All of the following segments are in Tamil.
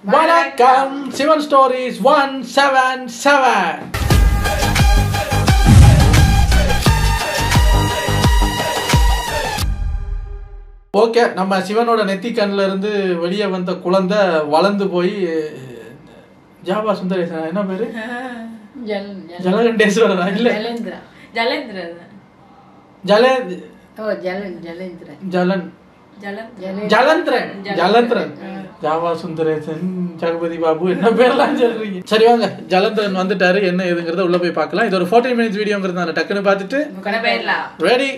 வணக்கம் சிவன் ஸ்டோரிஸ் 177. ஓகே, நம்ம சிவனோட நெத்தி கண்ணில் இருந்து வெளியே வந்த குழந்தை வளர்ந்து போய் ஜாபா சுந்தரேசன் என்ன பேரு? ஜலகண்டேஸ்வரரா? இல்ல ஜலந்திரன் ஜாவா சுந்தரேசன் ஜெகபதி பாபு என்ன பேர்லாம் சொல்றீங்க? சரி வாங்க, ஜலந்திரன் வந்துட்டாரு, என்ன ஏதுங்கிறத உள்ள போய் பார்க்கலாம். இது ஒரு 14 minutes வீடியோங்கிறதுனால டக்குன்னு பார்த்துட்டு ரெடி.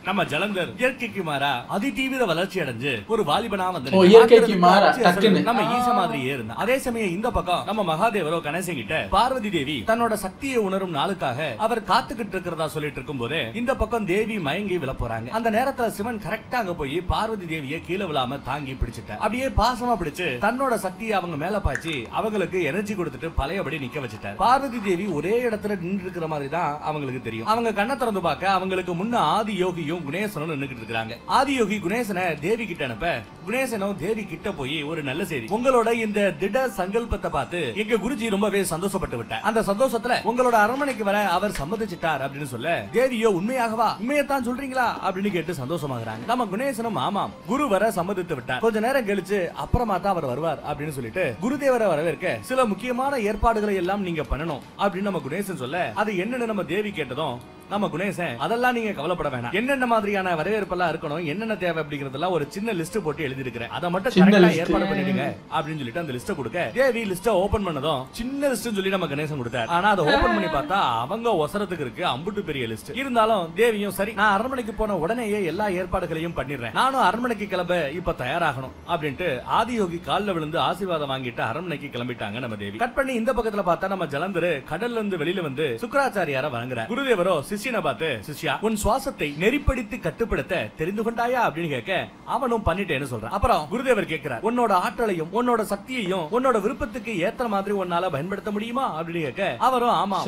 நம்ம ஜலந்தர் இயற்கைக்கு மாறா அதிதீவிர வளர்ச்சி அடைஞ்சு ஒரு வாலிபனா வந்து இயற்கைக்கு மாறா டக்குன்னு நம்ம ஈச மாதிரியே இருந்தா. அதே சமயம் இந்த பக்கம் நம்ம மகாதேவரோ கணேசன் கிட்ட பார்வதி தேவி தன்னோட சக்தியை உணரும் நாளுக்காக அவர் காத்துக்கிட்டு இருக்கிறதா சொல்லிட்டு இருக்கும் போது இந்த பக்கம் தேவி மயங்கி விழ போறாங்க. அந்த நேரத்துல சிவன் கரெக்டா அங்க போய் பார்வதி தேவியை கீழே விழாம தாங்கி பிடிச்சிட்டார். அப்படியே பாசமா பிடிச்சு தன்னோட சக்தியை அவங்க மேல பாய்ச்சி அவங்களுக்கு எனர்ஜி கொடுத்துட்டு பழையபடி நிக்க வச்சுட்டார். பார்வதி தேவி ஒரே இடத்துல நின்று இருக்கிற மாதிரி தான் அவங்களுக்கு தெரியும். அவங்க கண்ணை திறந்து பார்க்க அவங்களுக்கு முன்ன ஆதி யோகி குணேசனும் நின்னுகிட்டு இருக்காங்க. ஆதியோகி குணேசனை தேவி கிட்ட அனுப்ப குணேசனும் தேவி கிட்ட போய் ஒரு நல்ல செய்தி, உங்களோட இந்த திட சங்கல்பத்தை பார்த்து எங்க குருஜி ரொம்பவே சந்தோஷப்பட்டு விட்டார். அந்த சந்தோஷத்துல உங்களோட அரண்மனைக்கு வர அவர் சம்மதிச்சிட்டார் அப்படின்னு சொல்ல தேவியோ உண்மையாகவா, உண்மையத்தான் சொல்றீங்களா அப்படின்னு கேட்டு சந்தோஷமாகறாங்க. நம்ம குணேசனும் ஆமாம் குரு வர சம்மதித்து விட்டார், கொஞ்ச நேரம் கழிச்சு அப்புறமா தான் அவர் வருவார் அப்படின்னு சொல்லிட்டு குருதேவரை வரவேற்க சில முக்கியமான ஏற்பாடுகளை எல்லாம் நீங்க பண்ணணும் அப்படின்னு நம்ம குணேசன் சொல்ல அது என்னன்னு நம்ம தேவி கேட்டதும் நம்ம குணேசன் அதெல்லாம் நீங்க கவலைப்பட வேணாம், என்னென்ன மாதிரியான வரவேற்பெல்லாம் இருக்கணும், என்னென்ன தேவை அப்படிங்கறதெல்லாம் ஒரு சின்ன லிஸ்ட் போட்டு எழுதி இருக்கிறேன், அதை மட்டும் கரெக்டா ஏற்பாடு பண்ணிடுங்க அப்படின்னு சொல்லிட்டு அந்த லிஸ்ட் கொடுக்க தேவி லிஸ்ட ஓபன் பண்ணதும் சின்ன லிஸ்ட் சொல்லி நம்ம கணேசன் கொடுத்தார். ஆனா அதை ஓபன் பண்ணி பார்த்தா அவங்க ஒசரத்துக்கு இருக்கு அம்புட்டு பெரிய லிஸ்ட். இருந்தாலும் தேவியும் சரி நான் அரண்மனைக்கு போன உடனேயே எல்லா ஏற்பாடுகளையும் பண்ணிடுறேன், நானும் அரண்மனைக்கு கிளம்ப இப்ப தயாராகணும் அப்படின்ட்டு ஆதியோகி காலில் விழுந்து ஆசீர்வாதம் வாங்கிட்டு அரண்மனைக்கு கிளம்பிட்டாங்க நம்ம தேவி. கட் பண்ணி இந்த பக்கத்துல பார்த்தா நம்ம ஜலந்தர் கடல்ல இருந்து வெளியில வந்து சுக்கராச்சாரியார வணங்குறார். குருதேவரோ சிஷ்யனை பார்த்து, சிஷ்யா உன் சுவாசத்தை நெறிப்படுத்தி கட்டுப்படுத்த தெரிந்து கொண்டாயா அப்படின்னு கேட்க அவனும் பண்ணிட்டேன்னு சொல்றான். அப்புறம் குருதேவர் கேட்கிறார், உன்னோட ஆற்றலையும் உன்னோட சக்தியையும் உன்னோட விருப்பத்துக்கு ஏத்த மாதிரி உன்னால பயன்படுத்த முடியுமா அப்படின்னு கேட்க அவரும் ஆமா.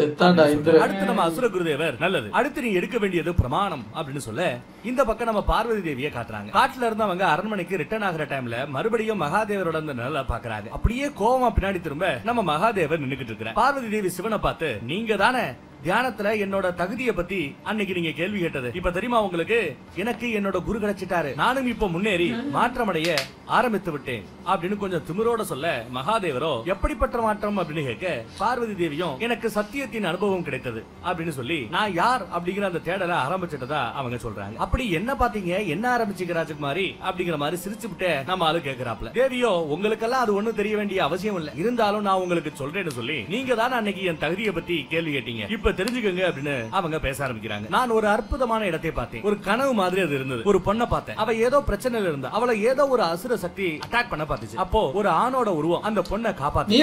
அடுத்து நம்ம அசுர குருதேவர் நல்லது, அடுத்து நீ எடுக்க வேண்டியது பிரமாணம் அப்படின்னு சொல்ல இந்த பக்கம் நம்ம பார்வதி தேவியை காட்டுறாங்க. காட்டுல இருந்து அவங்க அரண்மனைக்கு ரிட்டர்ன் ஆகிற டைம்ல மறுபடியும் மகாதேவரோட அந்த நிழலை பாக்குறாங்க. அப்படியே கோவமா பின்னாடி திரும்ப நம்ம மகாதேவர் நின்னுகிட்டு இருக்கிறார். பார்வதி தேவி சிவனை பார்த்து, நீங்க தானே தியானத்துல என்னோட தகுதியை பத்தி அன்னைக்கு நீங்க கேள்வி கேட்டது, இப்ப தெரியுமா உங்களுக்கு, எனக்கு என்னோட குரு கிடைச்சிட்டாரு, நானும் இப்ப முன்னேறி மாற்றமடைய ஆரம்பித்து விட்டேன் அப்படின்னு கொஞ்சம் திமிரோட சொல்ல மகாதேவரோ எப்படிப்பட்ட மாற்றம் அப்படின்னு கேட்க பார்வதி தேவியும் எனக்கு சத்தியத்தின் அனுபவம் கிடைத்தது அப்படின்னு சொல்லி நான் யார் அப்படிங்கிற அந்த தேடலை ஆரம்பிச்சிட்டதா அவங்க சொல்றாங்க. அப்படி என்ன பாத்தீங்க, என்ன ஆரம்பிச்சீங்க ராஜகுமாரி அப்படிங்கிற மாதிரி சிரிச்சு விட்டு நம்ம ஆளு கேட்கிறாப்ல. தேவியோ உங்களுக்கெல்லாம் அது ஒண்ணும் தெரிய வேண்டிய அவசியம் இல்ல, இருந்தாலும் நான் உங்களுக்கு சொல்றேன்னு சொல்லி நீங்க தான் அன்னைக்கு என் தகுதியை பத்தி கேள்வி கேட்டீங்க, இப்ப தெரிஞ்சுக்கங்க அப்படின்னு அவங்க பேச ஆரம்பிக்கிறாங்க. நான் ஒரு அற்புதமான இடத்தை பார்த்தேன், ஒரு கனவு மாதிரி அது இருந்தது, ஒரு பொண்ணை பார்த்தேன், அவ ஏதோ பிரச்சனையில இருந்தா, அவளை ஏதோ ஒரு அசுர சக்தி அட்டாக் பண்ண பார்த்துச்சு, அப்போ ஒரு ஆணோட உருவம் அந்த பொண்ணை காப்பாத்து,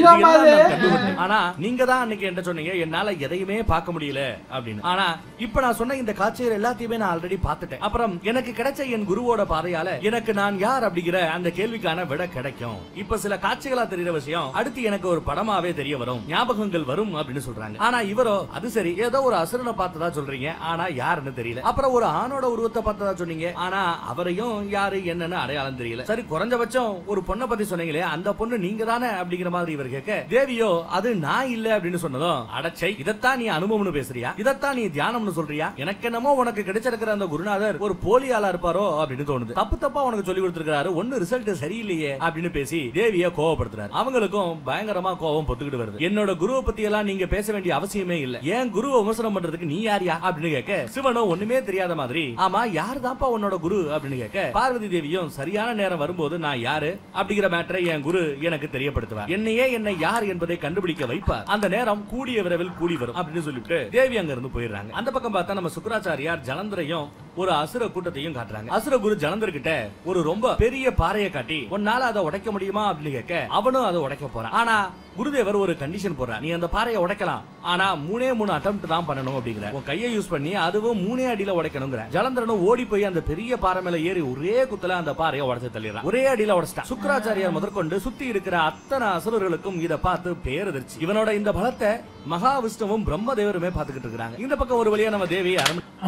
ஆனா நீங்க தான் அன்னைக்கு என்ன சொன்னீங்க என்னால எதையுமே பார்க்க முடியல அப்படின்னு. ஆனா இப்ப நான் சொன்ன இந்த காட்சிகள் எல்லாத்தையுமே நான் ஆல்ரெடி பார்த்துட்டேன். அப்புறம் எனக்கு கிடைச்ச என் குருவோட பாதையால எனக்கு நான் யார் அப்படிங்கிற அந்த கேள்விக்கான விட கிடைக்கும். இப்ப சில காட்சிகளா தெரியுற விஷயம் அடுத்து எனக்கு ஒரு படமாவே தெரிய வரும், ஞாபகங்கள் வரும் அப்படின்னு சொல்றாங்க. ஆனா இவரோ அது சரி ஏதோ ஒரு அசுரனை பார்த்ததா சொல்றீங்க, ஆனா யாருன்னு தெரியல, அப்புறம் ஒரு ஆணோட உருவத்தை பார்த்ததா சொன்னீங்க, ஆனா அவரையும் யாரு என்னன்னு அடையாளம் தெரியல, சரி குறைஞ்சபட்சம் ஒரு பொண்ணை பத்தி சொன்னீங்களே அந்த பொண்ணு நீங்க தானே அப்படிங்கிற மாதிரி இவர் கேட்க தேவியோ அது நான் இல்ல அப்படின்னு சொன்னதும் அடச்சை இதத்தான் நீ அனுபவம்னு பேசுறியா, இதத்தான் நீ தியானம்னு சொல்றியா, எனக்கு என்னமோ உனக்கு கிடைச்சிருக்கிற அந்த குருநாதர் ஒரு போலி ஆளா இருப்பாரோ அப்படின்னு தோணுது, தப்பு தப்பா உனக்கு சொல்லி கொடுத்திருக்காரு, ஒன்னு ரிசல்ட் சரியில்லையே அப்படின்னு பேசி தேவிய கோவப்படுத்துறாரு. அவங்களுக்கும் பயங்கரமா கோவம் பொத்துக்கிட்டு வருது. என்னோட குருவை பத்தி எல்லாம் நீங்க பேச வேண்டிய அவசியமே இல்ல, ஏன் குருவை விமர்சனம் பண்றதுக்கு நீ யாரியா அப்படின்னு கேட்க சிவனோ ஒண்ணுமே தெரியாத மாதிரி ஆமா யார் தான்ப்பா உன்னோட குரு அப்படின்னு கேட்க பார்வதி தேவியும் சரியான நேரம் வரும்போது நான் யாரு அப்படிங்கிற மேட்டரை என் குரு எனக்கு தெரியப்படுத்துவார், என்னையே என்னை யார் என்பதை கண்டுபிடிக்க வைப்பார், அந்த நேரம் கூடிய விரைவில் கூடி வரும் அப்படின்னு சொல்லிட்டு தேவி அங்க இருந்து போயிடுறாங்க. அந்த பக்கம் பார்த்தா நம்ம சுக்கராச்சாரியார் ஜலந்தரையும் ஒரு அசுர கூட்டத்தையும் காட்டுறாங்க. அசுர குரு ஜலந்தர் கிட்ட ஒரு ரொம்ப பெரிய பாறையை காட்டி உன்னால அதை உடைக்க முடியுமா அப்படின்னு கேட்க அவனும் அதை உடைக்க போறான். ஆனா குருதேவர் ஒரு கண்டிஷன் போடுறார், நீ அந்த பாறையை உடைக்கலாம் ஆனா 3 அட்டெம்ப்ட் தான் பண்ணணும் அப்படிங்கிற, உன் கையை யூஸ் பண்ணி அதுவும் 3 அடியில உடைக்கணுங்கிற. ஜலந்தரனும் ஓடி போய் அந்த பெரிய பாறை மேல ஏறி ஒரே குத்துல அந்த பாறையை உடைச்சு தள்ளிடுறான், ஒரே அடியில உடைச்சிட்டான். சுக்கராச்சாரியார் முதற்கொண்டு சுத்தி இருக்கிற அத்தனை அசுரர்களுக்கும் இதை பார்த்து பேரதிர்ச்சி. இவனோட இந்த பலத்தை மகாவிஷ்ணுவும் பிரம்மதேவருமே பாத்துக்கிட்டு இருக்காங்க. இந்த பக்கம் ஒரு வழியா நம்ம தேவி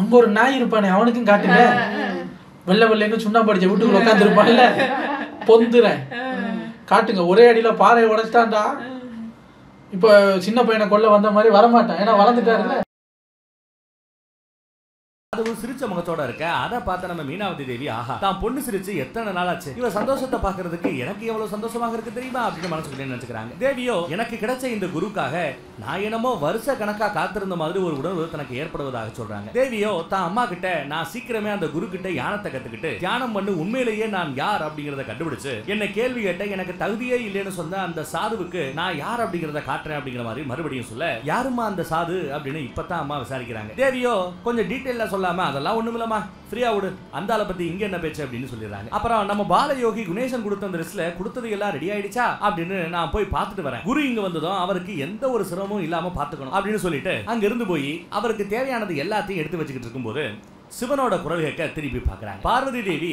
அங்க ஒரு நாய் இருப்பானே அவனுக்கும் காட்டுங்க, வெள்ளை வெள்ளைன்னு சுண்ணா படிச்ச வீட்டுக்குள்ள உட்கார்ந்து இருப்பான்ல பொந்துறேன் காட்டுங்க. ஒரே அடியில பாறையை உடைச்சிட்டான்டா. இப்ப சின்ன பையனை கொல்ல வந்த மாதிரி வரமாட்டான், ஏன்னா வளர்ந்துட்டாருல. அதுவும் சிரிச்ச முகத்தோட இருக்க அதை பார்த்த நம்ம மீனாவதி தேவி, ஆஹா தான் பொண்ணு சிரிச்சு எத்தனை நாள் ஆச்சு, இவ சந்தோஷத்தை பாக்குறதுக்கு எனக்கு எவ்வளவு சந்தோஷமாக இருக்கு தெரியுமா அப்படின்னு மனசுக்குள்ளே நினைச்சுக்கிறாங்க. தேவியோ எனக்கு கிடைச்ச இந்த குருக்காக நான் என்னமோ வருஷ கணக்கா காத்திருந்த மாதிரி ஒரு உணர்வு தனக்கு ஏற்படுவதாக சொல்றாங்க. தேவியோ தான் அம்மா கிட்ட நான் சீக்கிரமே அந்த குரு கிட்ட யானத்தை கத்துக்கிட்டு தியானம் பண்ணி உண்மையிலேயே நான் யார் அப்படிங்கறத கண்டுபிடிச்சு என்ன கேள்வி கேட்ட எனக்கு தகுதியே இல்லைன்னு சொன்ன அந்த சாதுவுக்கு நான் யார் அப்படிங்கறத காட்டுறேன் அப்படிங்கிற மாதிரி மறுபடியும் சொல்ல, யாருமா அந்த சாது அப்படின்னு இப்பதான் அம்மா விசாரிக்கிறாங்க. தேவியோ கொஞ்சம் டீடைலா அதெல்லாம் ஒண்ணுமில்லமா, ஃப்ரீயா விடு, அந்த ஆளை பத்தி இங்க என்ன பேச்சு அப்படின்னு சொல்லிடுறாங்க. அப்புறம் நம்ம பாலயோகி குணேசன் கொடுத்த அந்த லிஸ்ட்ல கொடுத்தது எல்லாம் ரெடி ஆயிடுச்சா அப்படின்னு நான் போய் பார்த்துட்டு வரேன். குரு இங்க வந்ததும் அவருக்கு எந்த ஒரு சிரமமும் இல்லாம பாத்துக்கணும் அப்படின்னு சொல்லிட்டு அங்க இருந்து போய் அவருக்கு தேவையானது எல்லாத்தையும் எடுத்து வச்சுக்கிட்டு இருக்கும்போது சிவனோட குரல் கேட்க திருப்பி பாக்குறாங்க. பார்வதி தேவி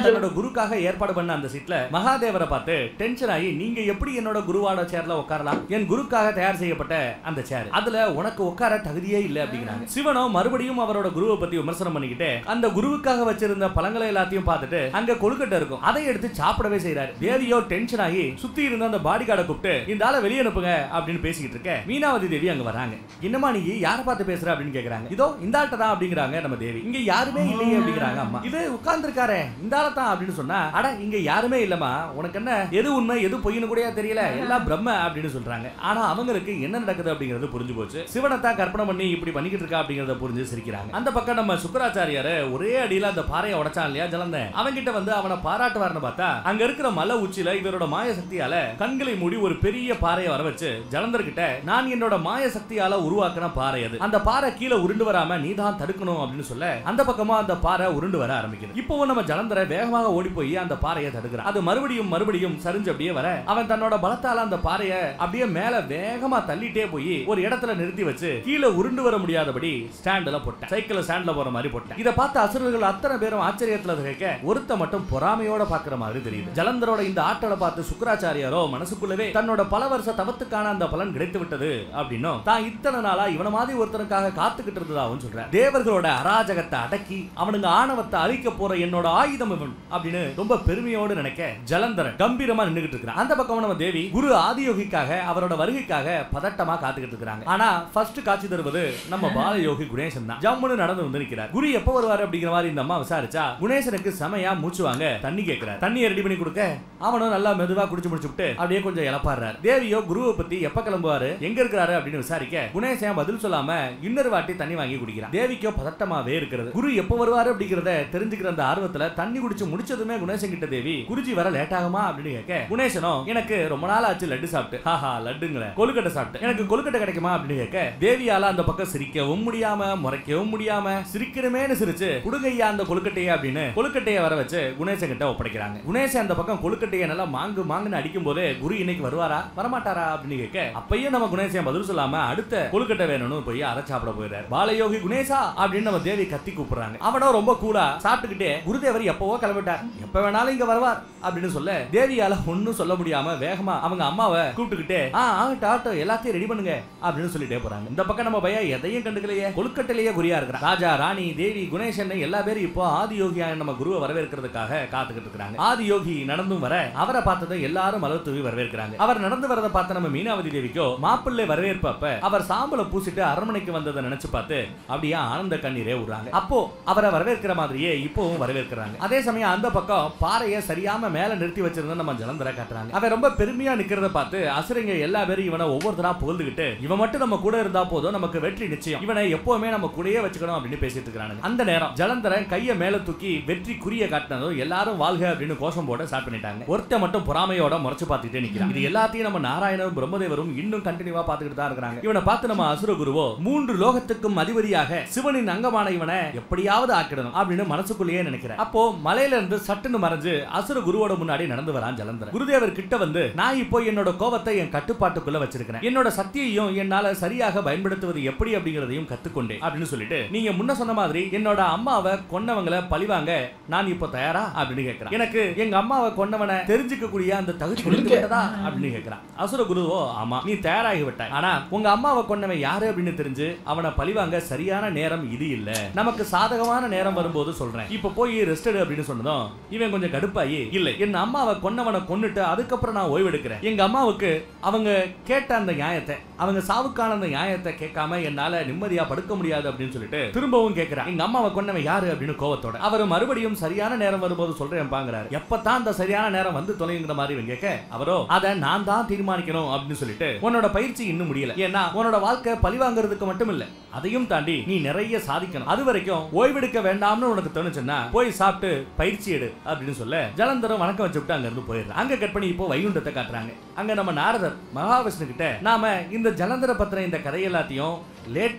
தன்னோட குருக்காக ஏற்பாடு பண்ண அந்த சீட்ல மகாதேவரை பார்த்து டென்ஷன் ஆகி, நீங்க எப்படி என்னோட குருவாட சேர்ல உட்காரலாம், என் குருக்காக தயார் செய்யப்பட்ட அந்த சேர், அதுல உனக்கு உட்கார தகுதியே இல்ல அப்படிங்கிறாங்க. சிவனோ மறுபடியும் அவரோட குருவை பத்தி விமர்சனம் பண்ணிக்கிட்டு அந்த குருவுக்காக வச்சிருந்த பழங்களை எல்லாத்தையும் பார்த்துட்டு அங்க கொழுக்கட்டை இருக்கும் அதை எடுத்து சாப்பிடவே செய்யறாரு. தேவியோ டென்ஷன் ஆகி சுத்தி இருந்த அந்த பாடி கார்டை கூப்பிட்டு இந்த ஆளை வெளியே அனுப்புங்க அப்படின்னு பேசிக்கிட்டு இருக்க மீனாவதி தேவி அங்க வராங்க. என்னமா நீ யாரை பார்த்து பேசுற அப்படின்னு கேக்குறாங்க. இதோ இந்த ஆள்கிட்ட தான் அப்படிங்கிறாங்க நம்ம தேவி. இங்க யாருமே இல்லையே அப்படிங்கிறாங்க அம்மா. இது உட்கார்ந்துருக்காரே இந்த ஆளத்தான் அப்படின்னு சொன்னா, அட இங்க யாருமே இல்லமா, உனக்கு என்ன எது உண்மை எது பொய்னு கூட தெரியல, எல்லாம் பிரம்ம அப்படின்னு சொல்றாங்க. ஆனா அவங்களுக்கு என்ன நடக்குது அப்படிங்கிறது புரிஞ்சு போச்சு. சிவனத்தான் கற்பனை பண்ணி இப்படி பண்ணிக்கிட்டு இருக்கா அப்படிங்கறத புரிஞ்சு சிரிக்கிறாங்க. அந்த பக்கம் நம்ம சுக்கராச்சாரியாரு ஒரே அடியில அந்த பாறையை உடைச்சான் இல்லையா ஜலந்தன், அவங்கிட்ட வந்து அவனை பாராட்டுவார்னு பார்த்தா அங்க இருக்கிற மலை உச்சியில இவரோட மாய சக்தியால கண்களை மூடி ஒரு பெரிய பாறையை வர வச்சு ஜலந்தர்கிட்ட, நான் என்னோட மாய சக்தியால உருவாக்கின பாறை அது, அந்த பாறை கீழே உருண்டு வராம நீ தான் தடுக்கணும் அப்படின்னு சொல்ல அந்த பக்கமா அந்த பாறை உருண்டு வர ஆரம்பிக்குது. இப்போ நம்ம ஜலந்தர வேகமாக ஓடி போய் அந்த பாறையை தடுக்கிறான். அது மறுபடியும் சரிஞ்சு அப்படியே வர அவன் தன்னோட பலத்தால அந்த பாறையை அப்படியே மேல வேகமா தள்ளிட்டே போய் ஒரு இடத்துல நிறுத்தி வச்சு கீழே உருண்டு வர முடியாதபடி ஸ்டாண்ட்ல போட்டான். சைக்கிள் ஸ்டாண்ட்ல போற மாதிரி போட்டான். இதை பார்த்த அசுரர்கள் அத்தனை பேரும் ஆச்சரியத்துல கேட்க ஒருத்த மட்டும் பொறாமையோட பாக்குற மாதிரி தெரியுது. ஜலந்தரோட இந்த ஆட்டலை பார்த்து சுக்கராச்சாரியாரோ மனசுக்குள்ளவே தன்னோட பல வருஷ தவத்துக்கான அந்த பலன் கிடைத்து விட்டது அப்படின்னும் தான் இத்தனை நாளா இவன மாதிரி ஒருத்தனுக்காக காத்துக்கிட்டு இருந்ததாகவும் சொல்றார். தேவர்களோட அராஜகத்தை அடக்கி அவனுங்க ஆணவத்தை அழிக்க போற என்னோட ஆயுதம் இவன் அப்படின்னு ரொம்ப பெருமையோடு நினைக்க ஜலந்தரன் கம்பீரமா நின்னுகிட்டு இருக்கிறான். அந்த பக்கம் நம்ம தேவி குரு ஆதியோகிக்காக அவரோட வருகைக்காக பதட்டமா காத்துக்கிட்டு இருக்காங்க. ஆனா ஃபர்ஸ்ட் காட்சி தருவது நம்ம பாலயோகி குணேசன் தான். ஜம்முன்னு நடந்து வந்து நிற்கிறார். குரு எப்ப வருவாரு அப்படிங்கிற மாதிரி இந்த அம்மா விசாரிச்சா குணேசனுக்கு செமையா மூச்சு வாங்க தண்ணி கேட்கிறார். தண்ணியை ரெடி பண்ணி கொடுக்க அவனும் நல்லா மெதுவா குடிச்சு முடிச்சுட்டு அப்படியே கொஞ்சம் இழப்பாடுறாரு. தேவியோ குருவை பத்தி எப்ப கிளம்புவாரு எங்க இருக்கிறாரு அப்படின்னு விசாரிக்க குணேசன் பதில் சொல்லாம இன்னொரு வாட்டி தண்ணி வாங்கி குடிக்கிறான். தேவிக்கோ பதட்டமாவே இருக்கிறது. குரு எப்ப வருவாரு அப்படிங்கறத தெரிஞ்சுக்கிற அந்த ஆர்வத்துல தண்ணி குடிச்சு முடிச்சதுமே குணேசன் கிட்ட தேவி குருஜி வர லேட் ஆகுமா அப்படின்னு கேட்க குணேசனோ எனக்கு ரொம்ப நாள் ஆச்சு லட்டு சாப்பிட்டு, ஹாஹா லட்டுங்கள கொழுக்கட்டை சாப்பிட்டு, எனக்கு கொழுக்கட்டை கிடைக்குமா அப்படின்னு கேட்க தேவியால அந்த பக்கம் சிரிக்கவும் முடியாம முறைக்கவும் முடியாம சிரிக்கிறமேனு சிரிச்சு குடுங்கையா அந்த கொழுக்கட்டையை அப்படின்னு கொழுக்கட்டையை வர வச்சு குணேசன் கிட்ட ஒப்படைக்கிறாங்க. குணேசன் அந்த பக்கம் கொழுக்கட்டையை நல்லா மாங்குன்னு அடிக்கும் போது குரு இன்னைக்கு வருவாரா வரமாட்டாரா அப்படின்னு கேட்க அப்பயும் நம்ம குணேசன் பதில் சொல்லாம அடுத்த கொழுக்கட்டை வேணும்னு போய் அதை சாப்பிட போயிடுறாரு. பாலயோகி குணேசா அப்படின்னு நம்ம தேவி கத்தி கூப்பிடுறாங்க. அவனோ ரொம்ப கூலா சாப்பிட்டுக்கிட்டே குருதேவர் எப்பவோ கிளம்பிட்டார், எப்ப வேணாலும் இங்க வருவார் அப்படின்னு சொல்ல தேவியால ஒன்னும் சொல்ல முடியாம வேகமா அவங்க அம்மாவை கூப்பிட்டுக்கிட்டே ஆகட்டும் எல்லாத்தையும் ரெடி பண்ணுங்க அப்படின்னு சொல்லிட்டே போறாங்க. இந்த பக்கம் நம்ம பையன் எதையும் கண்டுக்கலையே, கொழுக்கட்டையிலேயே குறியா இருக்கிறான். ராஜா ராணி தேவி குணேசன் எல்லா பேரும் இப்போ ஆதியோகியா நம்ம குருவை வரவேற்கிறதுக்காக காத்துக்கிட்டு இருக்காங்க. ஆதியோகி நடந்தும் வர அவரை பார்த்ததும் எல்லாரும் மலர் தூவி வரவேற்கிறாங்க. அவர் நடந்து வரதை பார்த்த நம்ம மீனாவதி தேவிக்கோ மாப்பிள்ளை வரவேற்ப அவர் சாம்பலை பூசிட்டு அரண்மனைக்கு வந்ததை நினைச்சு பார்த்து அப்படியே ஆனந்த கண்ணீரே விடுறாங்க. அப்போ அவரை வரவேற்கிற மாதிரியே இப்பவும் வரவேற்கிறாங்க. அதே சமயம் அந்த பக்கம் பாறையை சரியாம மேல நிறுத்தி வச்சிருந்த நம்ம ஜலந்தரை காட்டுறாங்க. அவன் ரொம்ப பெருமையா நிக்கிறத பார்த்து அசுரங்க எல்லா பேரும் இவனை ஒவ்வொருத்தரா புகழ்ந்துகிட்டு இவன் மட்டும் நம்ம கூட இருந்தா போதும் நமக்கு வெற்றி நிச்சயம், இவனை எப்பவுமே நம்ம கூடயே வச்சுக்கணும் அப்படின்னு பேசிட்டு இருக்காங்க. அந்த நேரம் ஜலந்தரன் கையை மேல தூக்கி வெற்றி குறிய காட்டினதும் எல்லாரும் வாழ்க அப்படின்னு கோஷம் போட ஸ்டார்ட் பண்ணிட்டாங்க. ஒருத்த மட்டும் பொறாமையோட முறைச்சு பார்த்துட்டே நிக்கிறான். இது எல்லாத்தையும் நம்ம நாராயணரும் பிரம்மதேவரும் இன்னும் கண்டினியூவா பார்த்துக்கிட்டு தான் இருக்காங்க. இவனை பார்த்து நம்ம அசுர குருவோ 3 லோகத்துக்கும் அதிபதியாக சிவனின் அங்கமான இவனை எப்படியாவது ஆக்கிடணும் அப்படின்னு மனசுக்குள்ளேயே நினைக்கிறேன். அப்போ மலையில இருந்து சட்டுன்னு மறைஞ்சு அசுர குருவோட முன்னாடி நடந்து வரான் ஜலந்தரன். குருதேவர் கிட்ட வந்து நான் இப்போ என்னோட கோபத்தை என் கட்டுப்பாட்டுக்குள்ள வச்சிருக்கிறேன், என்னோட சக்தியையும் என்னால சரியாக பயன்படுத்துவது எப்படி அப்படிங்கறதையும் கத்துக்கொண்டேன் அப்படின்னு சொல்லிட்டு நீங்க முன்ன சொன்ன மாதிரி என்னோட அம்மாவை கொன்னவங்களை பழிவாங்க நான் இப்போ தயாரா அப்படின்னு கேட்கிறேன். எனக்கு எங்க அம்மாவை கொன்னவனை தெரிஞ்சுக்கக்கூடிய அந்த தகுதி கொடுத்துட்டதா அப்படின்னு கேட்கிறான். அசுர குருவோ ஆமா நீ தயாராகி விட்டாய், ஆனா உங்க அம்மாவை கொன்னவன் யாரு அப்படின்னு தெரிஞ்சு அவனை பழிவாங்க சரியான நேரம் இது இல்ல நமக்கு சாதகமான நேரம் வரும்போது சொல்றேன், இப்ப போய் ரெஸ்ட் எடு அப்படின்னு சொன்னதும் இவன் கொஞ்சம் கடுப்பாயி, இல்ல என் அம்மாவை கொன்னவனை கொன்னுட்டு அதுக்கப்புறம் நான் ஓய்வு எடுக்கிறேன். எங்க அம்மாவுக்கு அவங்க கேட்ட அந்த நியாயத்தை, அவங்க சாவுக்கான அந்த நியாயத்தை கேட்காம என்னால நிம்மதியா படுக்க முடியாது அப்படின்னு சொல்லிட்டு திரும்பவும் கேட்கிறான், எங்க அம்மாவை கொன்னவன் யாரு அப்படின்னு கோவத்தோட. அவர் மறுபடியும் சரியான நேரம் வரும்போது சொல்றேன் பாங்கிறாரு. எப்பதான் அந்த சரியான நேரம் வந்து தொலைங்கிற மாதிரி இவன் கேட்க, அவரோ அதை நான் தான் தீர்மானிக்கணும் அப்படின்னு சொல்லிட்டு, உன்னோட பயிற்சி இன்னும் முடியல, ஏன்னா உன்னோட வாழ்க்கை பழிவாங்கிறதுக்கு மட்டும் இல்ல, அதையும் தாண்டி நீ நிறைய சாதிக்கணும். அது வரைக்கும் ஓய்வெடுக்க வேண்டாம்னு உனக்கு தோணுச்சுன்னா போய் சாப்பிட்டு பயிற்சி எடு அப்படின்னு சொல்ல ஜலந்தரம் வணக்கம் வச்சுட்டு அங்க இருந்து போயிடுறாங்க. அங்க கட் பண்ணி இப்போ வைகுண்டத்தை காட்டுறாங்க. அங்க நம்ம நாரதர் மகாவிஷ்ணு கிட்ட நாம இந்த ஜலந்தர பத்திர இந்த கதை எல்லாத்தையும் லேட்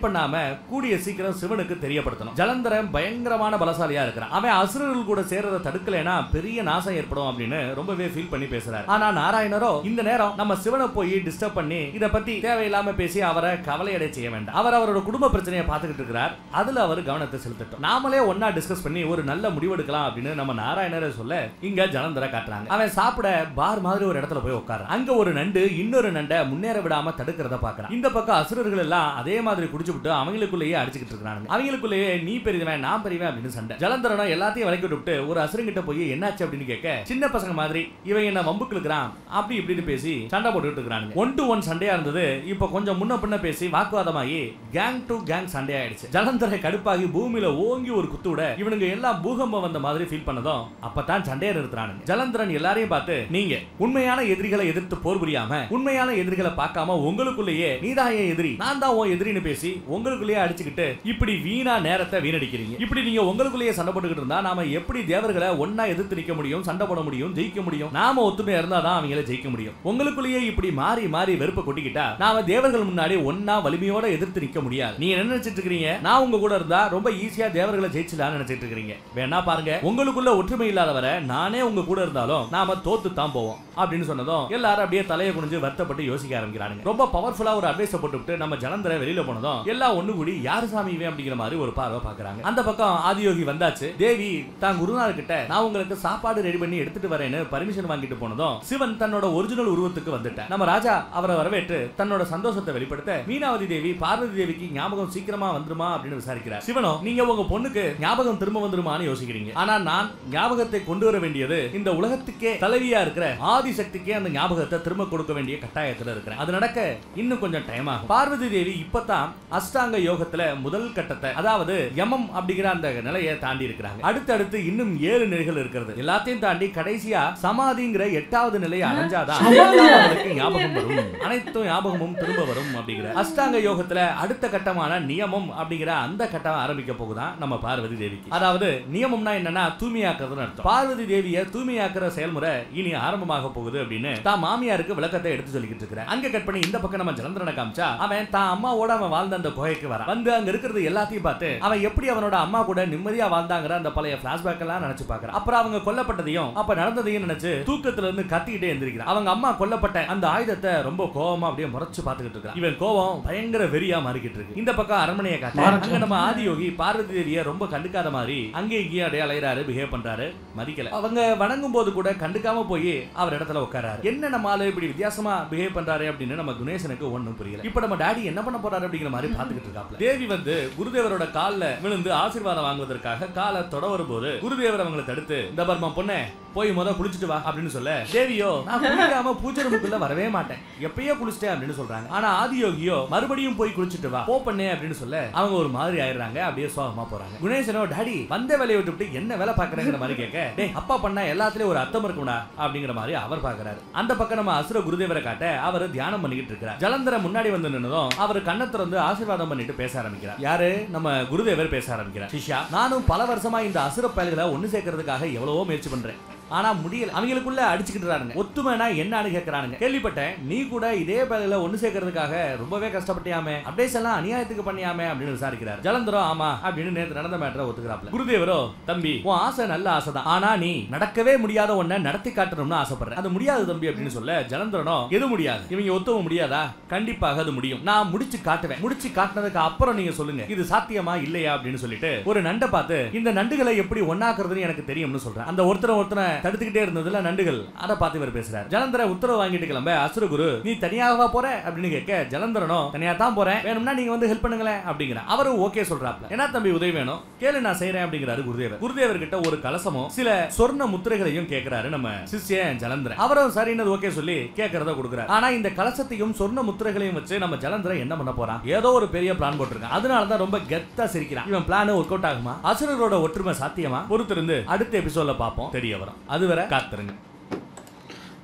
பண்ணாம கூடிய சீக்கிரம் சிவனுக்கு தெரியப்படுத்தணும். ஜலந்தரன் பயங்கரமான பலசாலியா இருக்கிறான். அவன் அசுரர்கள் கூட சேர்றத தடுக்கலைன்னா பெரிய நாசம் ஏற்படும் அப்படின்னு ரொம்பவே ஃபீல் பண்ணி பேசுறாரு. ஆனா நாராயணரோ இந்த நேரம் நம்ம சிவனை போய் டிஸ்டர்ப் பண்ணி இத பத்தி தேவையில்லாம பேசி அவரை கவலையடை செய்ய வேண்டாம். அவர் அவரோட குடும்ப பிரச்சனையை பார்த்துக்கிட்டு இருக்கிறார். அதுல அவர் கவனத்தை செலுத்தட்டும். நாமளே ஒன்னா டிஸ்கஸ் பண்ணி ஒரு நல்ல முடிவெடுக்கலாம் அப்படின்னு நம்ம நாராயணரை சொல்ல இங்க ஜலந்தர காட்டுறாங்க. அவன் சாப்பிட பார் மாதிரி ஒரு இடத்துல போய் உட்கார்றான். அங்க ஒரு நண்டு இன்னொரு நண்டை முன்னேற விடாம தடுக்கிறத பாக்குறான். இந்த பக்கம் அசுரர்கள் எல்லாம் அதே மாதிரி குடிச்சு விட்டு அவங்களுக்குள்ளேயே அடிச்சுக்கிட்டு இருக்காங்க. அவங்களுக்குள்ளேயே நீ பெரியவன் நான் பெரியவன் அப்படின்னு சண்டை. ஜலந்தரனும் எல்லாத்தையும் விலக்கி விட்டு ஒரு அசுரங்கிட்ட போய் என்னாச்சு அப்படின்னு கேட்க, சின்ன பசங்க மாதிரி இவன் என்ன வம்புக்கு இருக்கிறான் அப்படி இப்படின்னு பேசி சண்டை போட்டுக்கிட்டு இருக்காங்க. 1-to-1 சண்டையா இருந்தது. இப்ப கொஞ்சம் முன்ன பின்ன பேசி வாக்குவாதமாகி கேங் டு கேங் சண்டையாயிடுச்சு. ஜலந்தரை கடுப்பாகி பூமியில ஓங்கி ஒரு குத்து விட இவனுங்க எல்லாம் பூகம்பம் வந்த மாதிரி ஃபீல் பண்ணதும் அப்பதான் சண்டையை நிறுத்துறானுங்க. ஜலந்தரன் எல்லாரையும் பார்த்து, நீங்க உண்மையான எதிரிகளை எதிர்த்து போர் புரியாம உண்மையான எதிரிகளை பார்க்காம உங்களுக்குள்ளேயே நீதான் என் எதிரி நான் தான் உன் எதிரின்னு பேசி உங்களுக்குள்ளேயே அடிச்சுக்கிட்டு இப்படி வீணா நேரத்தை வீணடிக்கிறீங்க. இப்படி நீங்க உங்களுக்குள்ளேயே சண்டை போட்டுக்கிட்டு இருந்தா நாம எப்படி தேவர்களை ஒன்னா எதிர்த்து நிக்க முடியும், சண்டை போட முடியும், ஜெயிக்க முடியும்? நாம ஒத்துமையா இருந்தாதான் அவங்களை ஜெயிக்க முடியும். உங்களுக்குள்ளேயே இப்படி மாறி மாறி வெறுப்பை கொட்டிக்கிட்டா நாம தேவர்கள் முன்னாடி ஒன்னா வலிமையோட எதிர்த்து நிக்க முடியாது. நீங்க என்ன நினைச்சிட்டு இருக்கீங்க, நான் உங்க கூட இருந்தா ரொம்ப ஈஸியா தேவர்களை ஜெயிச்சலாம்னு நினைச்சிட்டு இருக்கீங்க. வேணா பாருங்க, உங்களுக்குள்ள ஒற்றுமை இல்லாதவரை நானே உங்க கூட இருந்தாலும் நாம தோத்து தான் போவோம் அப்படின்னு சொன்னதும் எல்லாரும் அப்படியே தலையை குனிஞ்சு வருத்தப்பட்டு யோசிக்க ஆரம்பிக்கிறாங்க. ரொம்ப பவர்ஃபுல்லா ஒரு அட்வைஸ் போட்டுவிட்டு நம்ம ஜலந்தரை வெளியில போனதும் எல்லாம் ஒண்ணு கூடி யாரு சாமி இவன் அப்படிங்கிற மாதிரி ஒரு பார்வை பாக்குறாங்க. அந்த பக்கம் ஆதியோகி வந்தாச்சு. தேவி தான் குருநாதர் கிட்ட நான் உங்களுக்கு சாப்பாடு ரெடி பண்ணி எடுத்துட்டு வரேன்னு பர்மிஷன் வாங்கிட்டு போனதும் சிவன் தன்னோட ஒரிஜினல் உருவத்துக்கு வந்துட்டார். நம்ம ராஜா அவரை வரவேற்று தன்னோட சந்தோஷத்தை வெளிப்படுத்த மீனாவதி தேவி பார்வதி தேவிக்கு ஞாபகம் சீக்கிரமா வந்துருமா அப்படின்னு விசாரிக்கிறார். சிவனோ, நீங்க உங்க பொண்ணுக்கு ஞாபகம் திரும்ப வந்துருமான்னு யோசிக்கிறீங்க. ஆனா நான் ஞாபகத்தை கொண்டு வர வேண்டியது இந்த உலகத்துக்கே தலைவியா இருக்கிற ஆதிசக்திக்கே அந்த ஞாபகத்தை திரும்ப கொடுக்க வேண்டிய கட்டாயத்துல இருக்கிறேன். அது நடக்க இன்னும் கொஞ்சம் டைம் ஆகும். பார்வதி தேவி இப்பதான் அஷ்டாங்க யோகத்துல முதல் கட்டத்தை, அதாவது யமம் அப்படிங்கிற அந்த நிலையை தாண்டி இருக்கிறாங்க. அடுத்தடுத்து இன்னும் 7 நிலைகள் இருக்கிறது. எல்லாத்தையும் தாண்டி கடைசியா சமாதிங்கிற 8வது நிலையை அடைஞ்சாதான் அவங்களுக்கு ஞாபகம் வரும், அனைத்தும் ஞாபகமும் திரும்ப வரும் அப்படிங்கிற அஷ்டாங்க யோகத்துல அடுத்த கட்டமான நியமம் அப்படிங்கிற அந்த கட்டம் ஆரம்பிக்க போகுதான் நம்ம பார்வதி தேவிக்கு. அதாவது நியமம்னா என்னன்னா தூய்மையாக்குறதுன்னு அர்த்தம். பார்வதி தேவியை தூய்மையாக்குற செயல்முறை இனி ஆரம்பமாக போகுது அப்படின்னு தான் மாமியாருக்கு விளக்கத்தை எடுத்து சொல்லிக்கிட்டு இருக்கிறேன். அங்க கட் பண்ணி இந்த பக்கம் நம்ம ஜலந்தரனை காமிச்சா அவன் தான் அம்மாவோட அவன் வாழ்ந்த அந்த குகைக்கு வர வந்து அங்க இருக்கிறது எல்லாத்தையும் பார்த்து அவன் எப்படி அவனோட அம்மா கூட நிம்மதியா வாழ்ந்தாங்கிற அந்த பழைய பிளாஷ்பேக் எல்லாம் நினைச்சு பாக்குறான். அப்புறம் அவங்க கொல்லப்பட்டதையும் அப்ப நடந்ததையும் நினைச்சு தூக்கத்துல இருந்து கத்திக்கிட்டே எந்திரிக்கிறான். அவங்க அம்மா கொல்லப்பட்ட அந்த ஆயுதத்தை ரொம்ப கோவமா அப்படியே முறைச்சு பாத்துக்கிட்டு இருக்கான். இவன் கோவம் பயங்கர வெறியா மாறிக்கிட்டு இருக்கு. இந்த பக்கம் அரண்மனையை காட்ட அங்க நம்ம ஆதியோகி பார்வதி தேவியை ரொம்ப கண்டுக்காத மாதிரி அங்கே இங்கேயும் அப்படியே அலையறாரு, பிஹேவ் பண்றாரு, மதிக்கல. அவங்க வணங்கும் போது கூட கண்டுக்காம போய் அவர் இடத்துல உட்காராரு. என்ன நம்ம ஆளு இப்படி வித்தியாசமா பிஹேவ் பண்றாரு அப்படின்னு நம்ம குணேசனுக்கு ஒண்ணும் புரியல. இப்ப நம்ம டாடி என்ன பண்ண போறாரு அப்படிங்கிற மாதிரி பாத்துக்கிட்டு இருக்காப்ல. தேவி வந்து குருதேவரோட கால்ல விழுந்து ஆசீர்வாதம் வாங்குவதற்காக காலை தொட வரும்போது குருதேவர் அவங்களை தடுத்து, இந்த பர்மா பொண்ணே போய் முத குளிச்சுட்டு வா அப்படின்னு சொல்ல, தேவியோ நான் குளிக்காம பூஜை ரூமுக்குள்ள வரவே மாட்டேன், எப்பயோ குளிச்சிட்டேன் அப்படின்னு சொல்றாங்க. ஆனா ஆதியோகியோ மறுபடியும் போய் குளிச்சுட்டு வா போ பண்ணே அப்படின்னு சொல்ல அவங்க ஒரு மாதிரி ஆயிடுறாங்க, அப்படியே சோகமா போறாங்க. குணேசனோ, டாடி வந்த வேலையை விட்டுவிட்டு என்ன வேலை பாக்குறேங்கிற மாதிரி கேட்க, டேய் அப்பா பண்ணா எல்லாத்துலயும் ஒரு அர்த்தம் இருக்கும்டா அப்படிங்கிற மாதிரி அவர் பாக்குறாரு. அந்த பக்கம் நம்ம அசுர குருதேவரை காட்ட அவர் தியானம் பண்ணிக்கிட்டு இருக்கிறார். ஜலந்தர முன்னாடி வந்து நின்னதும் அவர் கண்ணை திறந்து ஆசீர்வாதம் பண்ணிட்டு பேச ஆரம்பிக்கிறார். யாரு? நம்ம குருதேவர் பேச ஆரம்பிக்கிறார். சிஷ்யா, நானும் பல வருஷமா இந்த அசுர பயல்களை ஒண்ணு சேர்க்கறதுக்காக எவ்வளவோ முயற்சி பண்றேன், ஆனா முடியல. அவங்களுக்குள்ள அடிச்சுக்கிட்டு ஒத்துமைனா என்னன்னு கேக்குறானுங்க. கேள்விப்பட்டேன் நீ கூட இதே பயல்களை ஒண்ணு சேர்க்கறதுக்காக ரொம்பவே கஷ்டப்பட்டியாமே, அப்டேஸ் எல்லாம் அநியாயத்துக்கு பண்ணியாமே அப்படின்னு விசாரிக்கிறார். ஜலந்தரம் ஆமா அப்படின்னு நேத்து நடந்த மேட்டரை ஒத்துக்கிறாப்ல. குருதேவரோ, தம்பி உன் ஆசை நல்ல ஆசைதான், ஆனா நீ நடக்கவே முடியாத ஒன்ன நடத்தி காட்டணும்னு ஆசைப்படுற, அது முடியாது தம்பி அப்படின்னு சொல்ல ஜலந்தரனோ, எது முடியாது? இவங்க ஒத்துவ முடியாதா? கண்டிப்பாக அது முடியும், நான் முடிச்சு காட்டுவேன், முடிச்சு காட்டினதுக்கு அப்புறம் நீங்க சொல்லுங்க இது சாத்தியமா இல்லையா அப்படின்னு சொல்லிட்டு ஒரு நண்டை பார்த்து இந்த நண்டுகளை எப்படி ஒன்னாக்குறதுன்னு எனக்கு தெரியும்னு சொல்றேன். அந்த ஒருத்தனை தடுத்துக்கிட்டே இருந்ததுல நண்டுகள் அத பார்த்து இவர் பேசுறாரு. ஜலந்தர உத்தரவு வாங்கிட்டு கிளம்ப அசுரகுரு நீ தனியாகவா போற அப்படின்னு கேட்க ஜலந்தரனோ தனியா தான் போறேன், வேணும்னா நீங்க வந்து ஹெல்ப் பண்ணுங்களேன் அப்படிங்கிற. அவரு ஓகே சொல்றாப்ல. என்ன தம்பி உதவி வேணும் கேளு, நான் செய்யறேன் அப்படிங்கிறாரு குருதேவர். குருதேவர் கிட்ட ஒரு கலசமும் சில சொர்ண முத்திரைகளையும் கேட்கிறாரு நம்ம சிஷ்யன் ஜலந்தரன். அவரும் சரின்னு ஓகே சொல்லி கேட்கறத கொடுக்குறாரு. ஆனா இந்த கலசத்தையும் சொர்ண முத்திரைகளையும் வச்சு நம்ம ஜலந்தரன் என்ன பண்ண போறான், ஏதோ ஒரு பெரிய பிளான் போட்டிருக்கான். அதனாலதான் ரொம்ப கெத்தா சிரிக்கிறான். இவன் பிளான் ஒர்க் அவுட் ஆகுமா, அசுரரோட ஒற்றுமை சாத்தியமா, பொறுத்திருந்து அடுத்த எபிசோட்ல பாப்போம், தெரிய வரும். அதுவரை காத்துருங்க.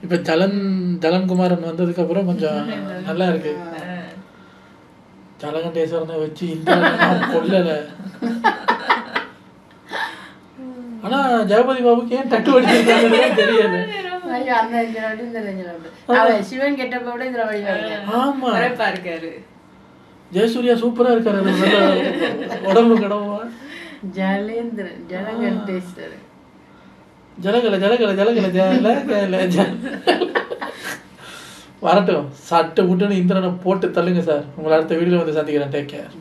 இப்ப ஜலன்குமாரன் வந்ததுக்கு அப்புறம் கொஞ்சம் நல்லா இருக்கு. ஜலகண்டேஸ்வரனை வச்சு இந்த கொல்லல. ஆனா ஜெகபதி பாபுக்கு ஏன் டட்டு வடிச்சிருக்காங்க தெரியல. சிவன் கெட்டப்ப விட இதுல வடிவாங்க. ஆமா இருக்காரு. ஜெயசூர்யா சூப்பரா இருக்காரு. உடம்பு கடவுவா ஜலேந்திரன் ஜலகண்டேஸ்வரன் ஜலகல ஜலகல ஜலகல ஜல வரட்டும். சட்டை விட்டுன்னு இந்திரனை போட்டு தள்ளுங்க சார். உங்களை அடுத்த வீடியோல வந்து சந்திக்கிறேன். Take care.